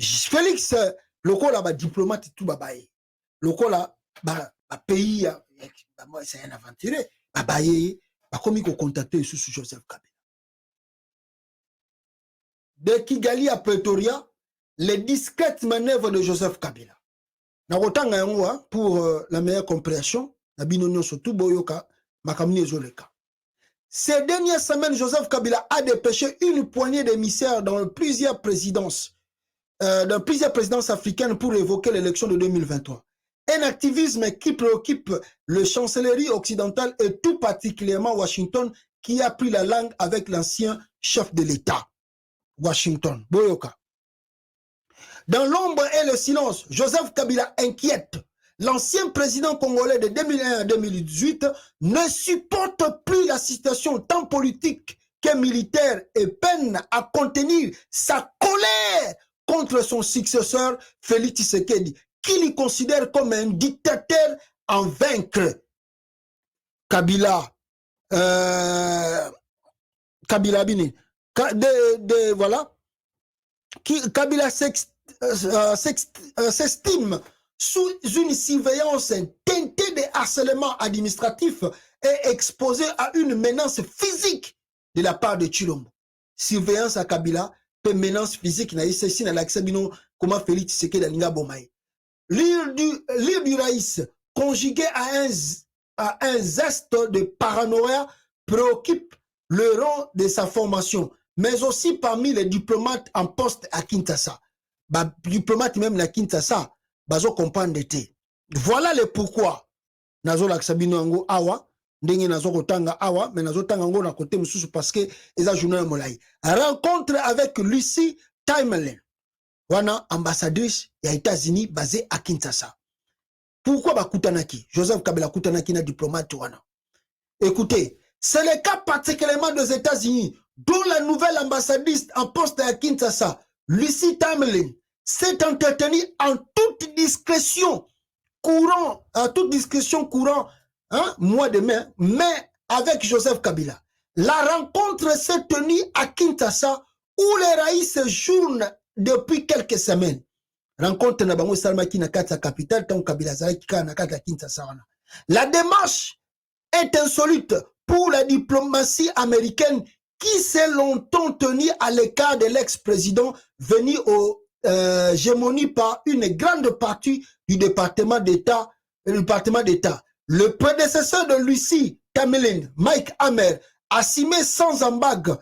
Félix, le col là, diplomate tout babaye. Le col là, pays, c'est un aventurier. Babaye, comme il faut contacter sous Joseph Kabila. De Kigali à Pretoria, les discrètes manœuvres de Joseph Kabila. Pour la meilleure compréhension, ces dernières semaines, Joseph Kabila a dépêché une poignée d'émissaires dans plusieurs présidences africaines pour évoquer l'élection de 2023. Un activisme qui préoccupe le chancellerie occidentale et tout particulièrement Washington, qui a pris la langue avec l'ancien chef de l'État, Washington, Boyoka. Dans l'ombre et le silence, Joseph Kabila inquiète. L'ancien président congolais de 2001 à 2018 ne supporte plus la situation tant politique que militaire et peine à contenir sa colère contre son successeur Félix Tshisekedi, qu'il considère comme un dictateur en vaincre. Kabila, Kabila Bini, voilà, Kabila s'estime sous une surveillance teintée de harcèlement administratif et exposé à une menace physique de la part de Tshilombo. Surveillance à Kabila, peut menace physique, comment Félix Tshisekedi Alinga Bomaye. L'île du Raïs, conjugué à un zeste de paranoïa, préoccupe le rang de sa formation, mais aussi parmi les diplomates en poste à Kinshasa. Diplomate même à Kinshasa, bazo comprendre té. Voilà le pourquoi. Nazo laksabino ango awa, ndenge nazo kotanga awa, mais nazo tanga ango na côté mususu parce que eza journal molai. Rencontre avec Lucie Timelin, wana ambassadrice ya États-Unis basée à Kinshasa. Pourquoi bakutanaki? Joseph Kabila kutanaki na diplomate wana. Écoutez, c'est le cas particulièrement des États-Unis, dont la nouvelle ambassadrice en poste à Kinshasa, Lucie Timelin, s'est entretenue en toute discrétion courant, mois de mai, mais avec Joseph Kabila. La rencontre s'est tenue à Kinshasa, où les raïs séjournent depuis quelques semaines. Rencontre na bango salmaki na kati ya capitale, tant Kabila zalaki ka na kati ya Kinshasa wana. La démarche est insolite pour la diplomatie américaine qui s'est longtemps tenue à l'écart de l'ex-président venu au gémonie par une grande partie du département d'État. Le prédécesseur de Lucie Timelin, Mike Hammer, a signé sans embâge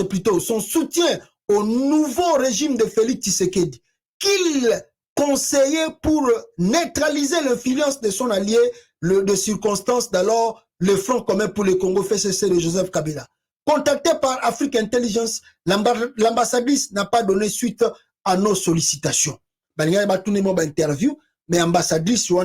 plutôt, son soutien au nouveau régime de Félix Tshisekedi, qu'il conseillait pour neutraliser l'influence de son allié de circonstance d'alors, le Front commun pour le Congo FCC de Joseph Kabila. Contacté par Afrique Intelligence, l'ambassadrice n'a pas donné suite à nos sollicitations. Interview, mais l'ambassadrice il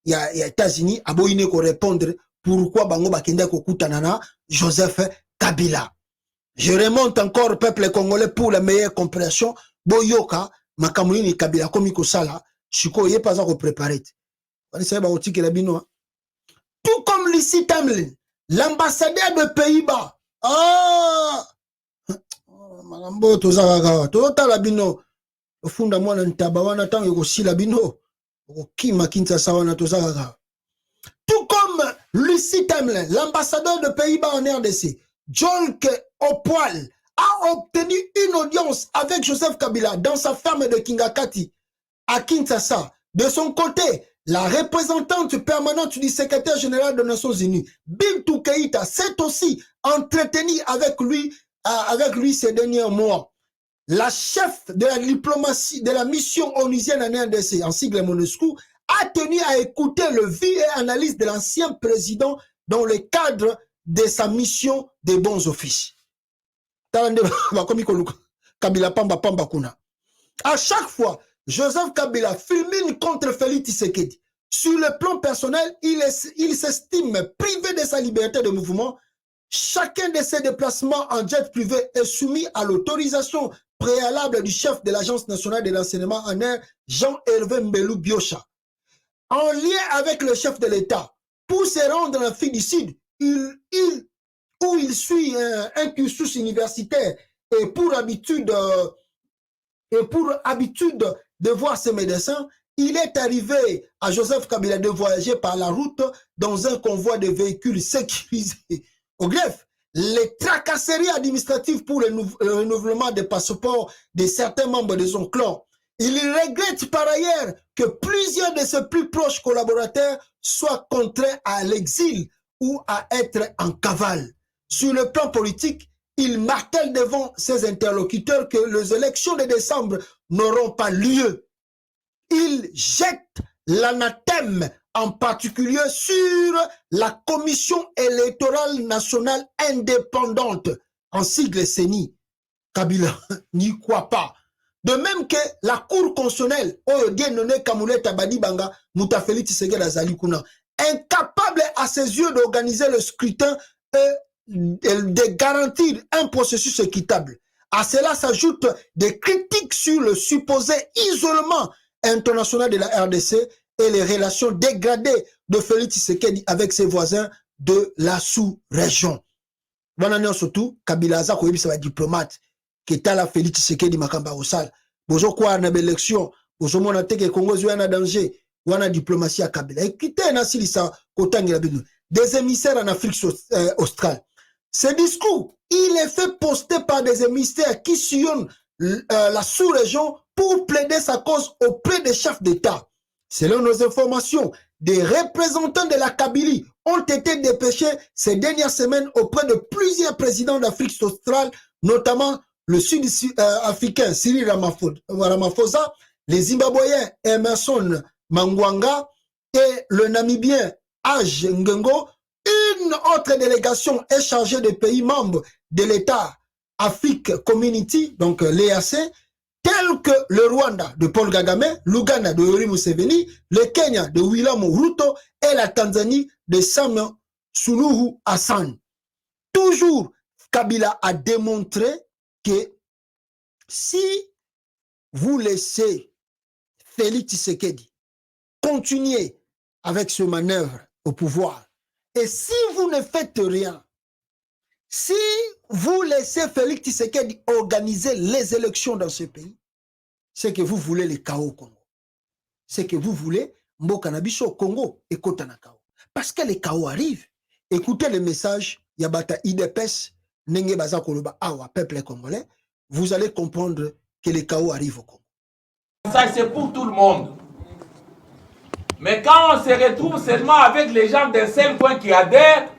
y a États-Unis a beau répondre pourquoi bango bakenda kokutanana Joseph Kabila. Je remonte encore au peuple congolais pour la meilleure compréhension. Boyoka makamuni Kabila comme ikosala, chiko yé pas à préparer. Tout comme Lucie Timelin, l'ambassadeur de Pays-Bas. Ah, magambo tozaka tozotala bino ofunda mwana ntaba wana tango ekosila bino okima Kinshasa wana tozaka. Tout comme Lucie Timelin, l'ambassadeur de Pays-Bas en RDC, Jolke Opoil, a obtenu une audience avec Joseph Kabila dans sa ferme de Kingakati à Kinshasa. De son côté, la représentante permanente du secrétaire général des Nations Unies, Bintou Keïta, s'est aussi entretenue avec lui ces derniers mois. La chef de la diplomatie de la mission onusienne en RDC, en sigle MONUSCO, a tenu à écouter le vie et analyse de l'ancien président dans le cadre de sa mission de bons offices. À chaque fois, Joseph Kabila fulmine contre Félix Tshisekedi. Sur le plan personnel, il s'estime privé de sa liberté de mouvement. Chacun de ses déplacements en jet privé est soumis à l'autorisation préalable du chef de l'Agence nationale de l'enseignement en air, Jean-Hervé Mbelou Biocha. En lien avec le chef de l'État, pour se rendre en Afrique du Sud, où il suit un cursus universitaire et pour habitude et pour habitude de voir ses médecins, il est arrivé à Joseph Kabila de voyager par la route dans un convoi de véhicules sécurisés. Au greffe, les tracasseries administratives pour le renouvellement des passeports de certains membres de son clan. Il regrette par ailleurs que plusieurs de ses plus proches collaborateurs soient contraints à l'exil ou à être en cavale. Sur le plan politique, il martèle devant ses interlocuteurs que les élections de décembre n'auront pas lieu. Il jette l'anathème en particulier sur la Commission électorale nationale indépendante, en sigle CENI. Kabila n'y croit pas. De même que la Cour constitutionnelle, incapable à ses yeux d'organiser le scrutin et de garantir un processus équitable. À cela s'ajoutent des critiques sur le supposé isolement international de la RDC et les relations dégradées de Félix Tshisekedi avec ses voisins de la sous-région. Bonne surtout, Kabila Aza koyebisa ba diplomate qui est la Félix Tshisekedi makamba osal. Bozo kwa na élection, bozo mona teke Congo zwa danger, wana diplomatie à Kabila. Écoutez na silisa kotangela bino. Des émissaires en Afrique australe. Ce discours, il est fait poster par des émissaires qui sillonnent la sous-région pour plaider sa cause auprès des chefs d'État. Selon nos informations, des représentants de la Kabylie ont été dépêchés ces dernières semaines auprès de plusieurs présidents d'Afrique australe, notamment le sud-africain Cyril Ramaphosa, les Zimbabwéens Emerson Mnangagwa et le Namibien Hage Ngengo. Une autre délégation est chargée des pays membres de l'État Afrique Community, donc l'EAC, tels que le Rwanda de Paul Kagame, l'Ouganda de Yoweri Museveni, le Kenya de William Ruto et la Tanzanie de Samia Suluhu Hassan. Toujours, Kabila a démontré que si vous laissez Félix Tshisekedi continuer avec ce manœuvre au pouvoir, et si vous ne faites rien, si vous laissez Félix Tshisekedi organiser les élections dans ce pays, c'est que vous voulez le chaos au Congo. C'est que vous voulez Mboka na biso au Congo et Kotana chaos. Parce que le chaos arrive. Écoutez le message Yabata IDPS, Nenge Baza Koloba Awa, peuple congolais, vous allez comprendre que le chaos arrive au Congo. Ça, c'est pour tout le monde. Mais quand on se retrouve seulement avec les gens d'un seul point qui adhèrent,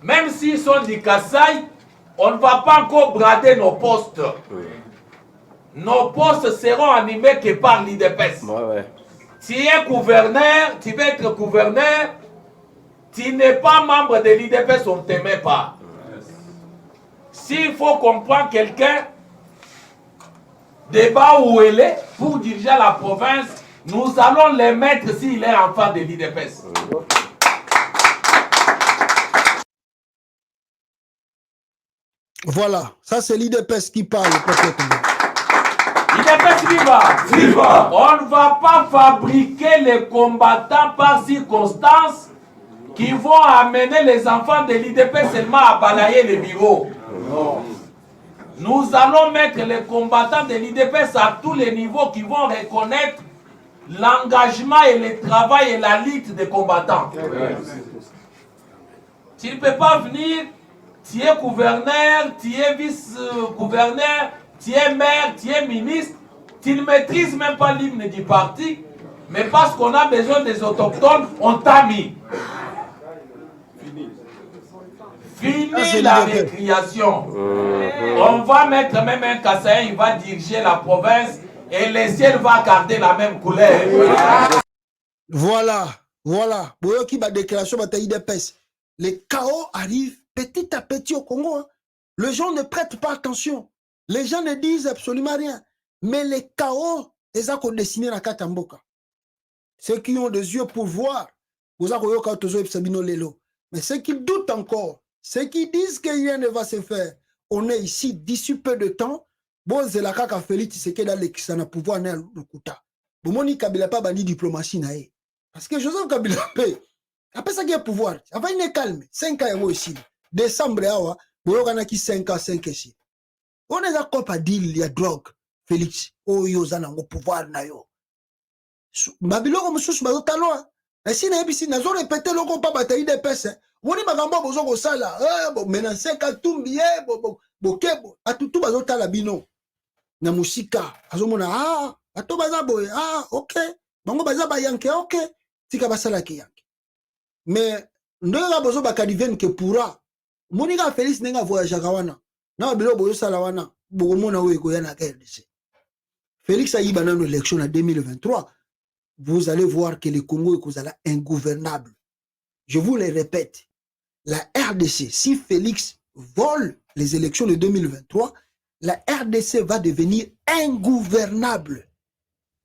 même s'ils sont du Kassai, on ne va pas encore brader nos postes. Oui. Nos postes seront animés que par l'IDPS. Ouais. Tu es gouverneur, tu veux être gouverneur, tu n'es pas membre de l'IDPS, on ne t'aimait pas. S'il faut comprendre quelqu'un, débat où il est, pour diriger la province, nous allons les mettre s'il est enfant de l'IDPS. Voilà, ça c'est l'IDPS qui parle. L'IDPS viva! On ne va pas fabriquer les combattants par circonstance qui vont amener les enfants de l'IDPS seulement à balayer les bureaux. Non. Nous allons mettre les combattants de l'IDPS à tous les niveaux qui vont reconnaître l'engagement et le travail et la lutte des combattants. Tu ne peux pas venir, tu es gouverneur, tu es vice-gouverneur, tu es maire, tu es ministre, tu ne maîtrises même pas l'hymne du parti, mais parce qu'on a besoin des autochtones, on t'a mis. Fini la récréation. On va mettre même un Kassaïen, il va diriger la province et le ciel va garder la même couleur. Voilà, voilà. Boyoki ba déclaration bataille de pes. Le chaos arrive petit à petit au Congo. Hein. Les gens ne prêtent pas attention. Les gens ne disent absolument rien. Mais le chaos, ils ont dessiné la Katamboka. Ceux qui ont des yeux pour voir, mais ceux qui doutent encore, ceux qui disent que rien ne va se faire, on est ici d'ici peu de temps. Bon, c'est la kaka Félix Tshisekedi dans le pouvoir na Lukuta. Bon, Moni Kabila pas bani diplomatie nae. Parce que Joseph Kabila paye. Après ça, il y a pouvoir. Avant, il est calme. 5 ans ici. Décembre, il y a 5 ans, 5 ici. On est d'accord pas deal, il y a drogue. Félix oyo zana ngo pouvoir na yo mabiloko mosusu bazotaloa esi na yebisi nazo répéter loko pa bataille de pese woni makambo bozo kosala menace Katumbi bokebo atutu bazotala bino na musika azomona bato baza boye ok bango baza bayanke ok tika basala ki yanke mais ndoka bozo bakadivene ke pourra monika Félix nenga voyage kawana na biloko bozo sala wana bokomona oyo koya na RDC Félix a eu une élection en 2023. Vous allez voir que le Congo est ingouvernable. Je vous le répète. La RDC, si Félix vole les élections de 2023, la RDC va devenir ingouvernable.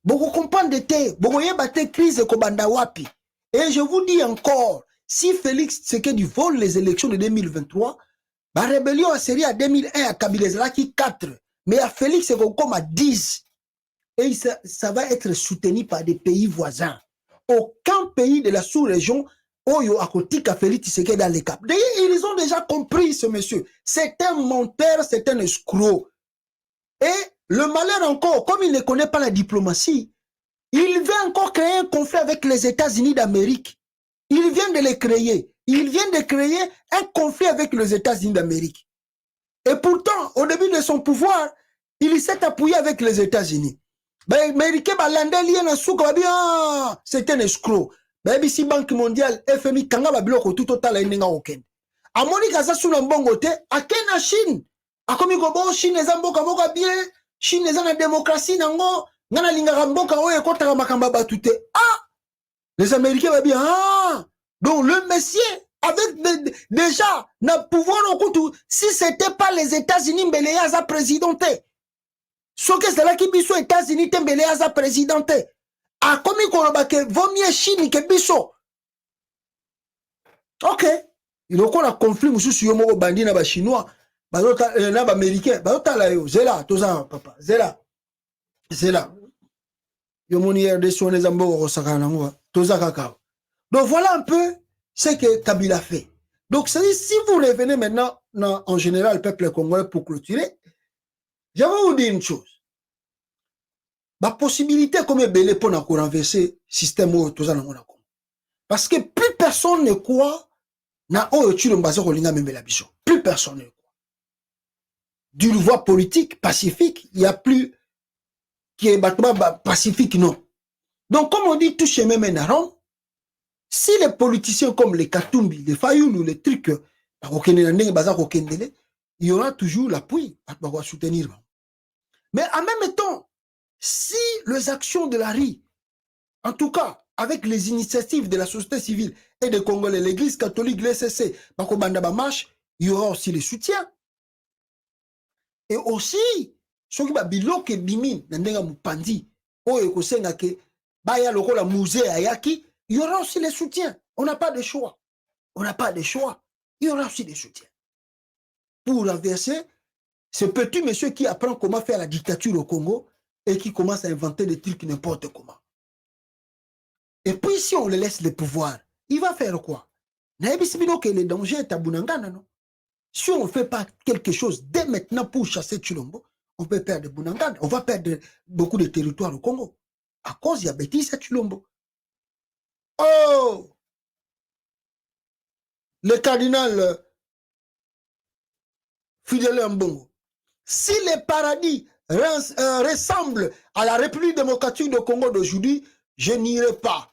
Beaucoup comprendre de te, beaucoup y a crise kobanda wapi. Et je vous dis encore, si Félix Tshisekedi vole les élections de 2023, la rébellion a série à 2001 à Kabila qui 4, mais à Félix c'est comme à 10. Et ça va être soutenu par des pays voisins. Aucun pays de la sous-région, Oyo Akotika Félix Tshisekedi dans les caps. Ils ont déjà compris ce monsieur. C'est un menteur, c'est un escroc. Et le malheur encore, comme il ne connaît pas la diplomatie, il veut encore créer un conflit avec les États-Unis d'Amérique. Il vient de le créer. Il vient de créer un conflit avec les États-Unis d'Amérique. Et pourtant, au début de son pouvoir, il s'est appuyé avec les États-Unis. C'est un escroc. Si Banque mondiale, FMI, Kanga Babiloko, tout total, il n'y a aucun. A Monika Sassou Mbongote, a Kena Chine. A comme Gobo, Chine est en boka bien, Chine est en démocratie, Nango, Nana Lingaramboka, Oye, Kota Makamba Batute. Les Américains vont bien, donc le monsieur, avec déjà, n'a pouvoir au coup, si c'était pas les États-Unis, mais les Yaza présidenté. Ce que c'est là qui biso États-Unis tembele à sa présidente. A comme il vaut mieux Chine que biso. Ok. Il y a encore un conflit monsieur sur yomo bandi na ba chinois, ba na ba américain, ba tala yo, zela tout ça papa, zela. Yomo ni RDC on les ambo osakana ngwa, tout ça kaka. Donc voilà un peu ce que Kabila fait. Donc ça dit si vous revenez maintenant en général le peuple congolais pour clôturer, je vais vous dire une chose. La possibilité comme belé pour renverser le système où tout ça n'a pas. Parce que plus personne ne croit na o tu le mbase kolinga même la biso. Plus personne ne croit. Du voie politique pacifique, il y a plus qui est pacifique non. Donc comme on dit tout chemin mène à Rome, si les politiciens comme les Katumbi, les Fayoulou ou les trucs il y aura toujours l'appui à soutenir. Mais en même temps, si les actions de la RI, en tout cas avec les initiatives de la société civile et des Congolais, l'Église catholique, l'ECC, il y aura aussi le soutien. Et aussi, ceux qui ont été bimi, il y aura aussi le soutien. On n'a pas de choix. On n'a pas de choix. Il y aura aussi des soutiens. Pour renverser ce petit monsieur qui apprend comment faire la dictature au Congo et qui commence à inventer des trucs n'importe comment. Et puis si on le laisse le pouvoir, il va faire quoi? Que le danger est à Bunangana, non? Si on ne fait pas quelque chose dès maintenant pour chasser Tshilombo, on peut perdre Bunangana. On va perdre beaucoup de territoires au Congo. À cause il y a bêtise à Tshilombo. Oh! Le cardinal Fidèle Mbongo. Si le paradis ressemble à la République démocratique du Congo d'aujourd'hui, je n'irai pas.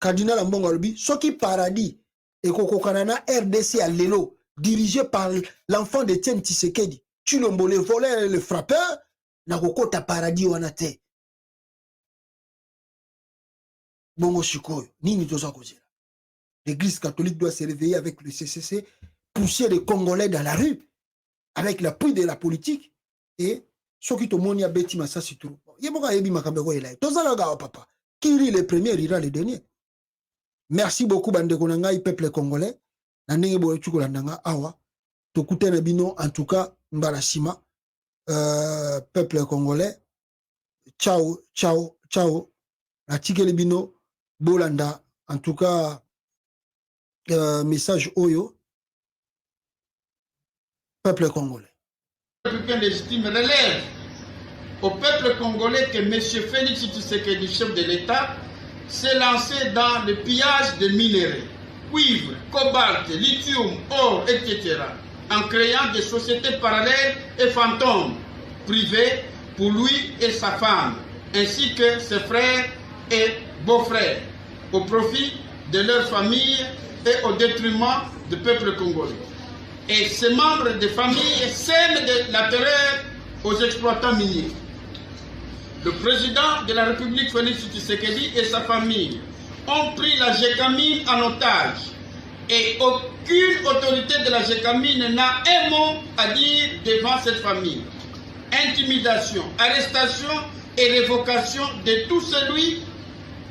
Cardinal Mbongo Albi, ce qui paradis et Kokokanana RDC à Lelo, dirigé par l'enfant de Tien Tshisekedi, Tshilombo, le voleur et le frappeur, n'a ta paradis wanate. Bongo Shikoyo, Nini Toza Kozira. L'Église catholique doit se réveiller avec le CCC, pousser les Congolais dans la rue, avec l'appui de la politique, et ceux qui ont été bêtis, ça c'est tout. Il y a des gens qui ont papa. Qui rit le premier, ira le dernier. Merci beaucoup, bande konanga, peuple congolais. Nandenge boye chukola nanga awa. Tokute bino, en tout cas, mbarashima. Peuple congolais. Ciao, ciao, ciao. La tigele bino, bolanda. En tout cas, message Oyo. Peuple congolais. Républicain légitime relève au peuple congolais que M. Félix Tshisekedi, chef de l'État, s'est lancé dans le pillage de minerais, cuivre, cobalt, lithium, or, etc., en créant des sociétés parallèles et fantômes privées pour lui et sa femme, ainsi que ses frères et beaux-frères, au profit de leur famille et au détriment du peuple congolais. Et ces membres de famille sèment de la terreur aux exploitants miniers. Le président de la République, Félix Tshisekedi, et sa famille ont pris la Gécamine en otage et aucune autorité de la Gécamine n'a un mot à dire devant cette famille. Intimidation, arrestation et révocation de tout celui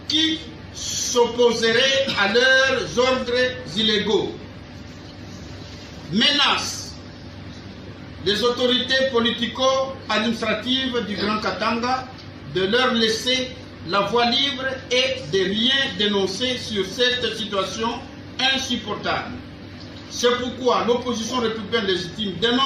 qui s'opposerait à leurs ordres illégaux. Menace les autorités politico-administratives du Grand Katanga de leur laisser la voie libre et de rien dénoncer sur cette situation insupportable. C'est pourquoi l'opposition républicaine légitime dénonce